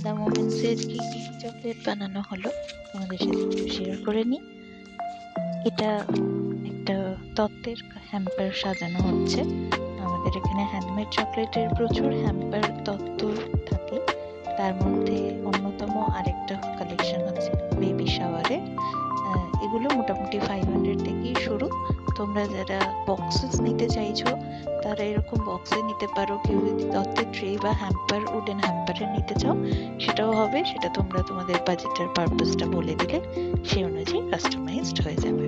The মোমেন্টসের কি কি chocolate বানানো হলো তোমাদের সাথে একটু শেয়ার করে নিই। এটা একটা তত্ত্বের হ্যাম্পার সাজানো হচ্ছে। আমাদের এখানে হ্যান্ডমেড চকলেটের প্রচুর হ্যাম্পার তত্ত্ব থাকে। তার মধ্যে অন্যতম আরেকটা কালেকশন হচ্ছে বেবি শাওয়ারে। এগুলো মোটামুটি 500 থেকেই শুরু। তোমরা যারা বক্সেস নিতে চাইছো তারা এরকম বক্সে নিতে পারো। কেউ যদি তত্ত্বের ট্রে বা হ্যাম্পার উডেন হ্যাম্পারে নিতে চাও সেটাও হবে। সেটা তোমরা তোমাদের বাজেটের পারপাসটা বলে দিলে সেই অনুযায়ী কাস্টমাইজড হয়ে যাবে।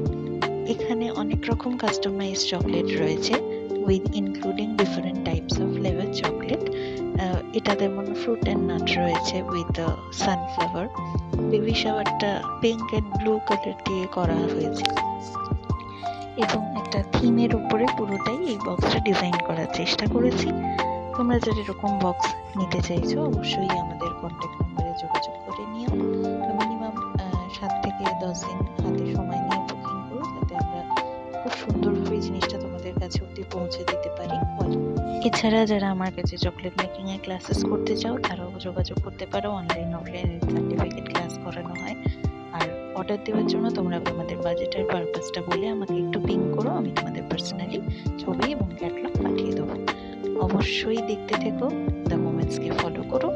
এখানে অনেক রকম কাস্টমাইজড চকলেট রয়েছে with including different types of flavour chocolate. এটা যেমন ফ্রুট অ্যান্ড নাট রয়েছে উইথ সানফ্লাওয়ার। বেবি শাওয়ারটা পিঙ্ক অ্যান্ড ব্লু কালার দিয়ে করা হয়েছে এবং একটা থিমের উপরে পুরোটাই এই বক্সটা ডিজাইন করার চেষ্টা করেছি। তোমরা যারা এরকম বক্স নিতে চাইছো অবশ্যই আমাদের কন্ট্যাক্ট নাম্বারে যোগাযোগ করে নিও। মিনিমাম 7 থেকে 10 দিন হাতে সময় নিয়ে বুকিং করো, যাতে আমরা খুব সুন্দরভাবে জিনিসটা তোমাদের কাছে অবধি পৌঁছে দিতে পারি। এছাড়া যারা আমার কাছে চকলেট মেকিং এর ক্লাসেস করতে চাও তারাও যোগাযোগ করতে পারো। অনলাইন অফলাইন সার্টিফিকেট ক্লাস করানো হয়। আর অর্ডার দেওয়ার জন্য তোমরা তোমাদের বাজেটের পারপাসটা বলে আমাকে একটু পিং করো, আমি তোমাদের পার্সোনালি ছবি এবং ক্যাটালগ পাঠিয়ে দেবো। অবশ্যই দেখতে থেকো, দ্য মোমেন্টসকে ফলো করো।